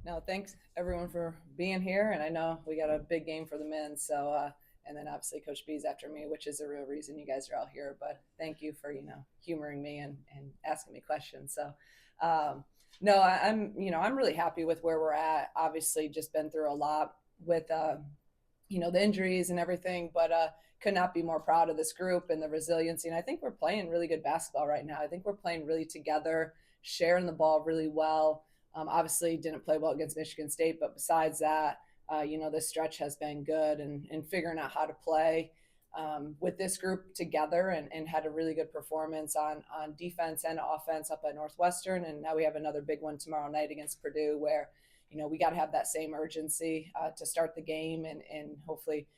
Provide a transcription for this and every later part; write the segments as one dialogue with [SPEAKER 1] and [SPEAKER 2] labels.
[SPEAKER 1] No, thanks everyone for being here. And I know we got a big game for the men. And then obviously Coach B's after me, which is the real reason you guys are all here. But thank you for, humoring me and asking me questions. Um, no, I'm really happy with where we're at. Obviously, just been through a lot with, the injuries and everything, but could not be more proud of this group and the resiliency. And I think we're playing really good basketball right now. I think we're playing really together, sharing the ball really well. Obviously, didn't play well against Michigan State, but besides that, this stretch has been good and figuring out how to play with this group together and had a really good performance on defense and offense up at Northwestern. And now we have another big one tomorrow night against Purdue where, we got to have that same urgency to start the game and hopefully,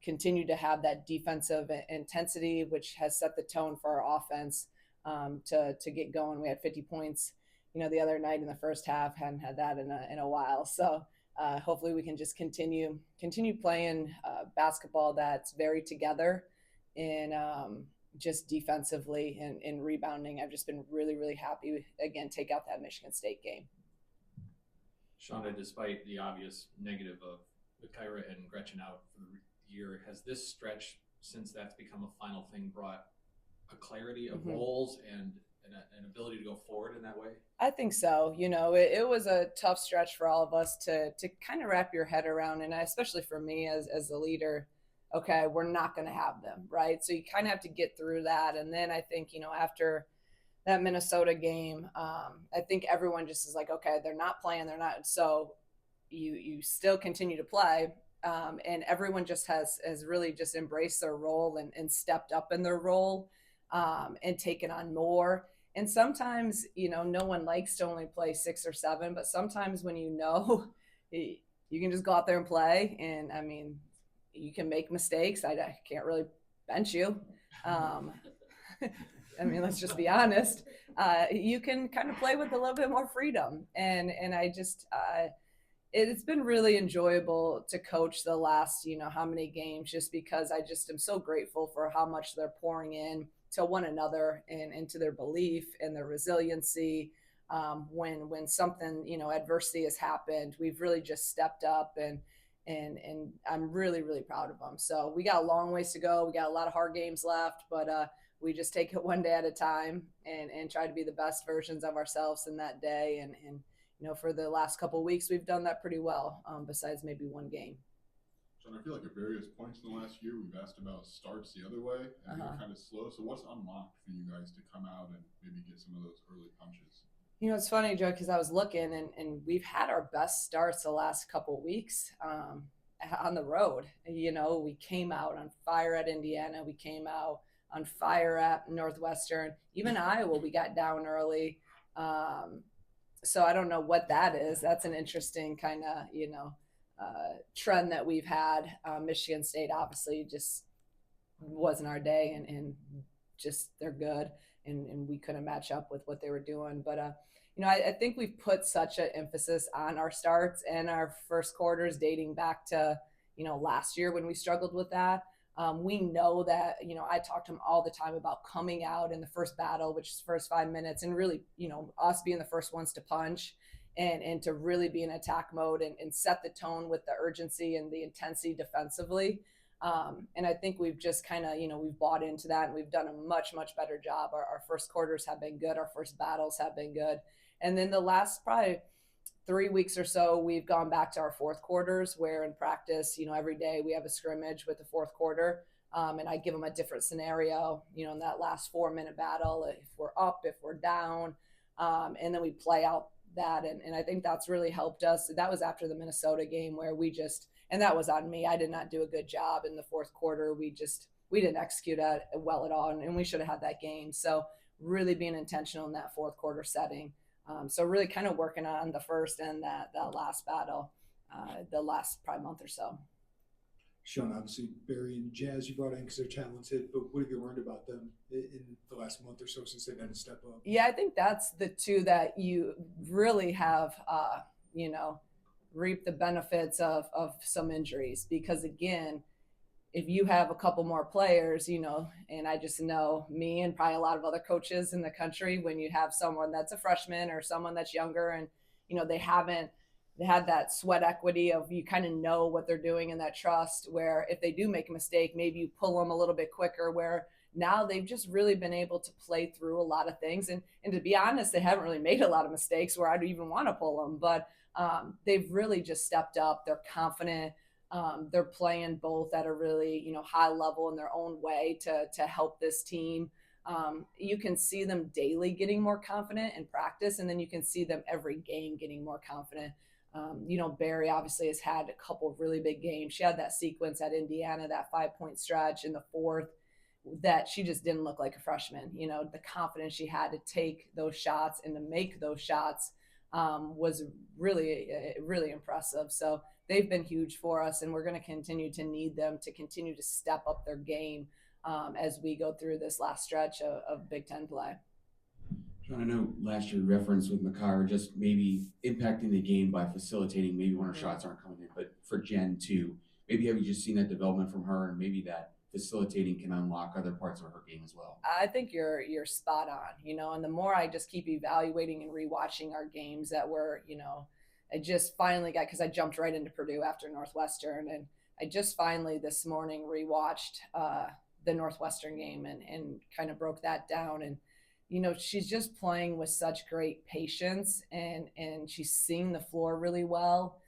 [SPEAKER 1] continue to have that defensive intensity, which has set the tone for our offense to get going. We had 50 points, the other night in the first half. Hadn't had that in a while. So hopefully we can just continue playing basketball that's very together and just defensively and rebounding. I've just been really, really happy. Again, take out that Michigan State game.
[SPEAKER 2] Shauna, despite the obvious negative of Kyra and Gretchen out for the year, has this stretch, since that's become a final thing, brought a clarity of roles and an ability to go forward in that way?
[SPEAKER 1] I think so. It was a tough stretch for all of us to kind of wrap your head around, and especially for me as the leader. Okay, we're not going to have them, right? So you kind of have to get through that, and then I think after that Minnesota game, I think everyone just is like, okay, they're not playing, they're not. So you still continue to play, and everyone just has really just embraced their role and stepped up in their role and taken on more. And sometimes, no one likes to only play 6 or 7, but sometimes when you can just go out there and play. And I mean, you can make mistakes. I can't really bench you. I mean, let's just be honest. You can kind of play with a little bit more freedom. And I just, it's been really enjoyable to coach the last, how many games, just because I just am so grateful for how much they're pouring in to one another and into their belief and their resiliency. When something, adversity has happened, we've really just stepped up and I'm really, really proud of them. So we got a long ways to go. We got a lot of hard games left, but we just take it one day at a time and try to be the best versions of ourselves in that day. And for the last couple of weeks, we've done that pretty well, besides maybe one game.
[SPEAKER 3] John, I feel like at various points in the last year, we've asked about starts the other way, and they're kind of slow. So what's unlocked for you guys to come out and maybe get some of those early punches?
[SPEAKER 1] It's funny, Joe, because I was looking and we've had our best starts the last couple of weeks on the road. We came out on fire at Indiana. We came out on fire at Northwestern. Even Iowa, we got down early. So I don't know what that is. That's an interesting kind of, trend that we've had. Michigan State obviously just wasn't our day and just they're good and we couldn't match up with what they were doing. But, I think we've put such an emphasis on our starts and our first quarters dating back to, last year when we struggled with that. We know that, I talk to them all the time about coming out in the first battle, which is the first 5 minutes, and really, us being the first ones to punch and to really be in attack mode and set the tone with the urgency and the intensity defensively. And I think we've just kind of, we've bought into that and we've done a much, much better job. Our first quarters have been good. Our first battles have been good. And then the last probably 3 weeks or so, we've gone back to our fourth quarters where in practice, every day we have a scrimmage with the fourth quarter. And I give them a different scenario, in that last 4-minute battle, if we're up, if we're down, and then we play out that. And I think that's really helped us. That was after the Minnesota game where and that was on me. I did not do a good job in the fourth quarter. We didn't execute it well at all. And we should have had that game. So really being intentional in that fourth quarter setting. So really kind of working on the first and that last battle, the last probably month or so.
[SPEAKER 4] Shauna, obviously Barry and Jazz you brought in because they're talented, but what have you learned about them in the last month or so since they've had to step up?
[SPEAKER 1] Yeah, I think that's the two that you really have, reaped the benefits of some injuries because again, if you have a couple more players, and I just know me and probably a lot of other coaches in the country, when you have someone that's a freshman or someone that's younger and, they haven't they had that sweat equity of you kind of know what they're doing and that trust where if they do make a mistake, maybe you pull them a little bit quicker where now they've just really been able to play through a lot of things. And to be honest, they haven't really made a lot of mistakes where I'd even want to pull them, but they've really just stepped up. They're confident. They're playing both at a really, high level in their own way to help this team. You can see them daily getting more confident in practice, and then you can see them every game getting more confident. Barry obviously has had a couple of really big games. She had that sequence at Indiana, that 5-point stretch in the fourth, that she just didn't look like a freshman. The confidence she had to take those shots and to make those shots was really, really impressive. So they've been huge for us, and we're going to continue to need them to continue to step up their game as we go through this last stretch of Big Ten play.
[SPEAKER 5] John, I know last year reference with Makara just maybe impacting the game by facilitating maybe when her shots aren't coming in, but for Jen too, maybe have you just seen that development from her and maybe that facilitating can unlock other parts of her game as well?
[SPEAKER 1] I think you're spot on, and the more I just keep evaluating and rewatching our games that were, I just finally got, because I jumped right into Purdue after Northwestern, and I just finally this morning rewatched the Northwestern game and kind of broke that down. And she's just playing with such great patience and she's seeing the floor really well.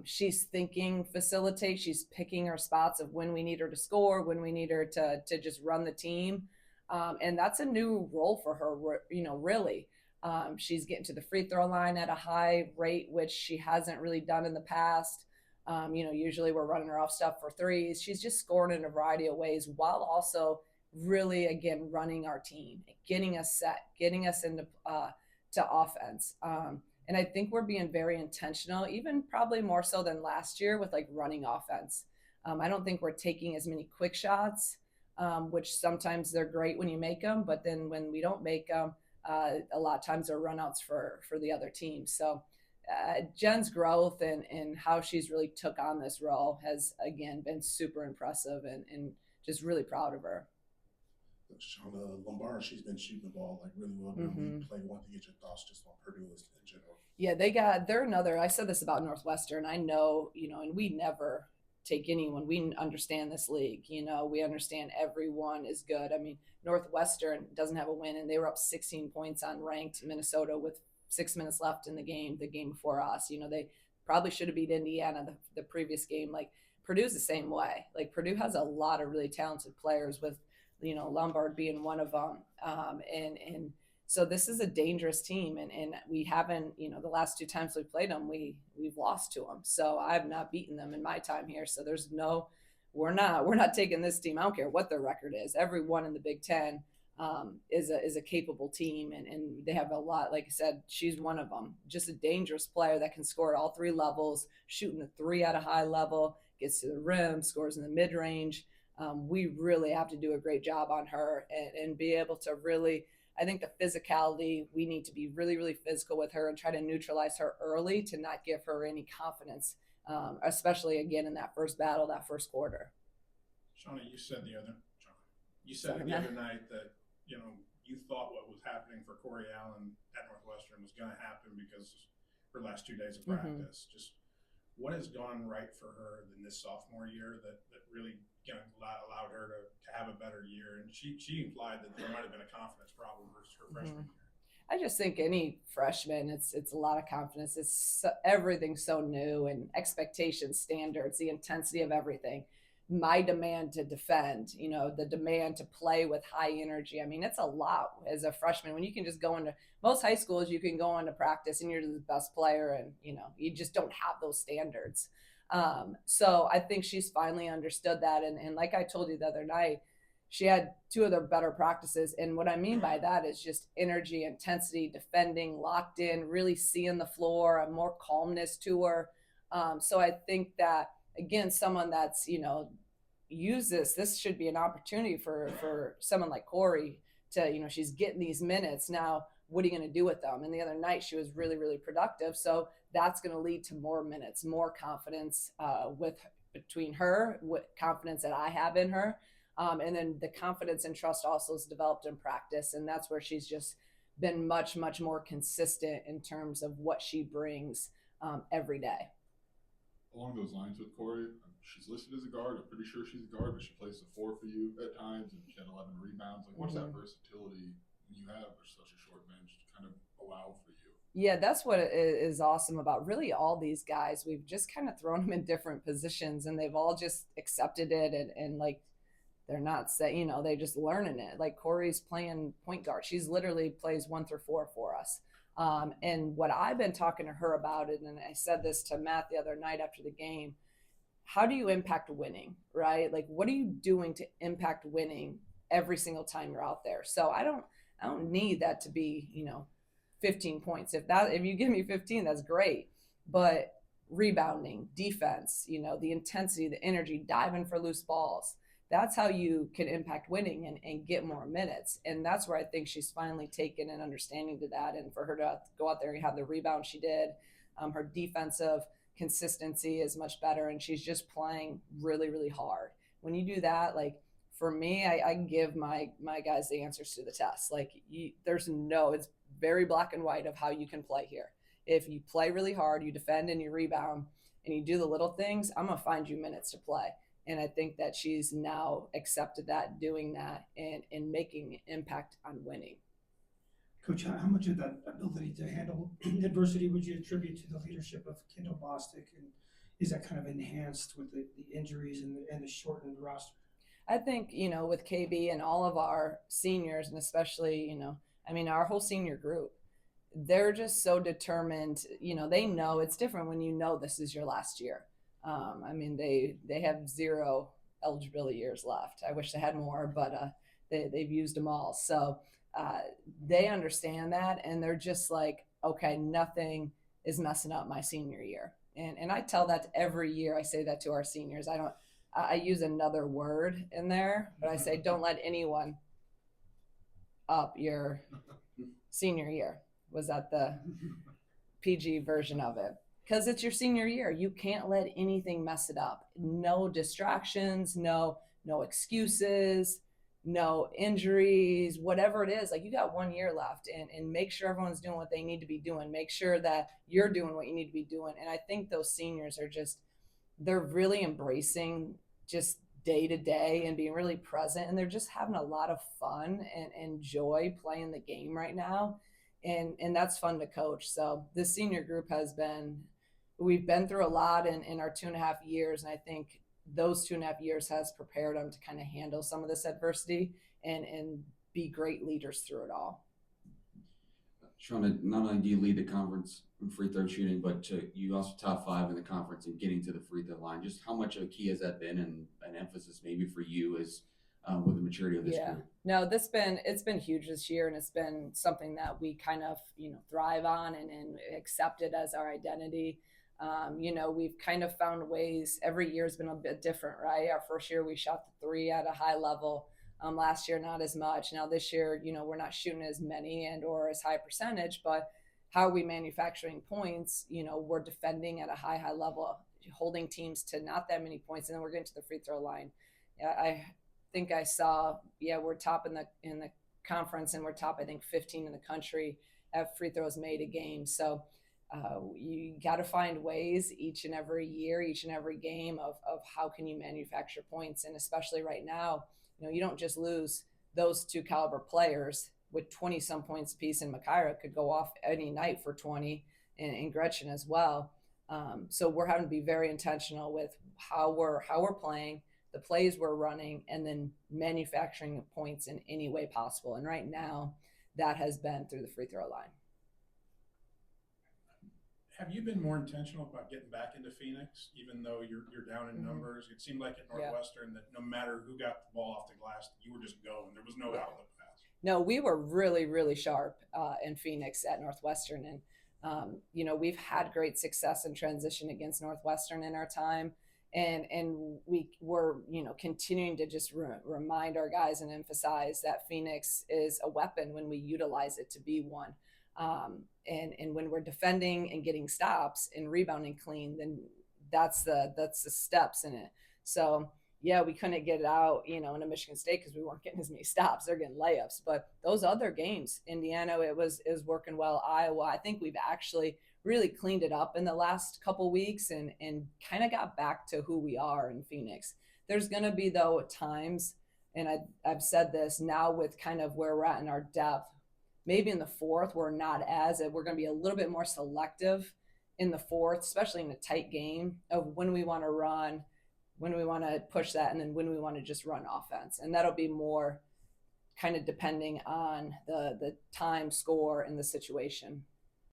[SPEAKER 1] She's thinking facilitate. She's picking her spots of when we need her to score, when we need her to just run the team. And that's a new role for her, really. She's getting to the free throw line at a high rate, which she hasn't really done in the past. Usually we're running her off stuff for threes. She's just scoring in a variety of ways while also really, again, running our team, getting us set, getting us into to offense. And I think we're being very intentional, even probably more so than last year with like running offense. I don't think we're taking as many quick shots, which sometimes they're great when you make them, but then when we don't make them, a lot of times they're runouts for the other team. So Jen's growth and how she's really took on this role has, again, been super impressive and just really proud of her.
[SPEAKER 6] Shauna Lombard, she's been shooting the ball like really well. Play one to get your thoughts just on Purdue in general.
[SPEAKER 1] Yeah, they're another. I said this about Northwestern. I know, and we never take anyone. We understand this league. We understand everyone is good. I mean, Northwestern doesn't have a win, and they were up 16 points on ranked Minnesota with 6 minutes left in the game before us. They probably should have beat Indiana the previous game. Like Purdue's the same way. Like Purdue has a lot of really talented players with, Lombard being one of them. And so this is a dangerous team. And we haven't, the last 2 times we played them, we've lost to them. So I've not beaten them in my time here. So we're not taking this team. I don't care what their record is. Everyone in the Big Ten is a capable team. And they have a lot, like I said, she's one of them, just a dangerous player that can score at all 3 levels, shooting a 3 at a high level, gets to the rim, scores in the mid range. We really have to do a great job on her and be able to really, I think the physicality, we need to be really, really physical with her and try to neutralize her early to not give her any confidence, especially, again, in that first battle, that first quarter.
[SPEAKER 6] Shauna, you said the other night that, you thought what was happening for Corey Allen at Northwestern was going to happen because her last 2 days of practice. Just what has gone right for her in this sophomore year that really allowed her to have a better year? And she implied that there might have been a confidence problem versus her freshman year.
[SPEAKER 1] I just think any freshman, it's a lot of confidence. Everything's so new and expectations, standards, the intensity of everything. My demand to defend, the demand to play with high energy. I mean, it's a lot as a freshman when you can just go into most high schools, you can go into practice and you're the best player and, you just don't have those standards. So I think she's finally understood that. And like I told you the other night, she had 2 of their better practices. And what I mean by that is just energy, intensity, defending, locked in, really seeing the floor, a more calmness to her. So I think that, again, someone that's, use this should be an opportunity for someone like Corey to, she's getting these minutes. Now, what are you going to do with them? And the other night she was really, really productive. So that's going to lead to more minutes, more confidence between her, with confidence that I have in her. And then the confidence and trust also is developed in practice. And that's where she's just been much, much more consistent in terms of what she brings every day.
[SPEAKER 3] Along those lines with Corey, she's listed as a guard. I'm pretty sure she's a guard, but she plays the 4 for you at times, and she had 11 rebounds. Like, what's that versatility you have for such a short bench to kind of allow for you?
[SPEAKER 1] Yeah, that's what is awesome about really all these guys. We've just kind of thrown them in different positions, and they've all just accepted it, and like they're not saying, you know, they just learning it. Like Corey's playing point guard. She's literally plays 1 through 4 for us. And what I've been talking to her about it, and I said this to Matt the other night after the game, how do you impact winning, right? Like, what are you doing to impact winning every single time you're out there? So I don't need that to be, you know, 15 points. If you give me 15, that's great. But rebounding, defense, you know, the intensity, the energy, diving for loose balls, that's how you can impact winning and get more minutes. And that's where I think she's finally taken an understanding to that. And for her to go out there and have the rebound she did, her defensive consistency is much better. And she's just playing really, really hard. When you do that, like for me, I give my guys the answers to the test. Like it's very black and white of how you can play here. If you play really hard, you defend and you rebound and you do the little things, I'm going to find you minutes to play. And I think that she's now accepted that, doing that, and making an impact on winning.
[SPEAKER 7] Coach, how much of that ability to handle adversity would you attribute to the leadership of Kendall Bostic? And is that kind of enhanced with the injuries and the shortened roster?
[SPEAKER 1] I think, you know, with KB and all of our seniors, and especially, you know, I mean, our whole senior group, they're just so determined. You know, they know it's different when you know this is your last year. I mean, they have 0 eligibility years left. I wish they had more, but they've used them all. So they understand that, and they're just like, okay, nothing is messing up my senior year. And I tell that every year. I say that to our seniors. I use another word in there, but I say, don't let anyone up your senior year. Was that the PG version of it? Because it's your senior year. You can't let anything mess it up. No distractions, no excuses, no injuries, whatever it is. Like, you got 1 year left, and make sure everyone's doing what they need to be doing. Make sure that you're doing what you need to be doing. And I think those seniors are they're really embracing just day to day and being really present. And they're just having a lot of fun and joy playing the game right now. And that's fun to coach. So this senior group we've been through a lot in our 2.5 years. And I think those 2.5 years has prepared them to kind of handle some of this adversity and be great leaders through it all.
[SPEAKER 5] Shauna, not only do you lead the conference in free throw shooting, but you also top 5 in the conference in getting to the free throw line. Just how much of a key has that been, and an emphasis maybe for you is with the maturity of this group?
[SPEAKER 1] No, it's been huge this year, and it's been something that we kind of, you know, thrive on and accept it as our identity. You know, we've kind of found ways. Every year has been a bit different, right? Our first year we shot the 3 at a high level. Last year, not as much. Now this year, you know, we're not shooting as many or as high percentage, but how are we manufacturing points? You know, we're defending at a high level, holding teams to not that many points, and then we're getting to the free throw line. I think I saw, we're top in the conference, and we're top, I think, 15 in the country at free throws made a game. So you got to find ways each and every year, each and every game of how can you manufacture points. And especially right now, you know, you don't just lose those 2 caliber players with 20 some points apiece, and Makaira could go off any night for 20, and Gretchen as well. So we're having to be very intentional with how we're playing, the plays we're running, and then manufacturing points in any way possible. And right now that has been through the free throw line.
[SPEAKER 6] Have you been more intentional about getting back into Phoenix, even though you're down in numbers? It seemed like at Northwestern that no matter who got the ball off the glass, you were just going. There was no outlet pass.
[SPEAKER 1] No, we were really, really sharp in Phoenix at Northwestern. And, you know, we've had great success in transition against Northwestern in our time. And we were, you know, continuing to just remind our guys and emphasize that Phoenix is a weapon when we utilize it to be one. And when we're defending and getting stops and rebounding clean, then that's the steps in it. So yeah, we couldn't get it out, you know, in a Michigan State because we weren't getting as many stops. They're getting layups. But those other games, Indiana, it was working well. Iowa, I think we've actually really cleaned it up in the last couple weeks and kind of got back to who we are in Phoenix. There's going to be, though, times, and I've said this now with kind of where we're at in our depth, maybe in the fourth, we're going to be a little bit more selective in the fourth, especially in a tight game, of when we want to run, when we want to push that, and then when we want to just run offense. And that'll be more kind of depending on the time, score, and the situation.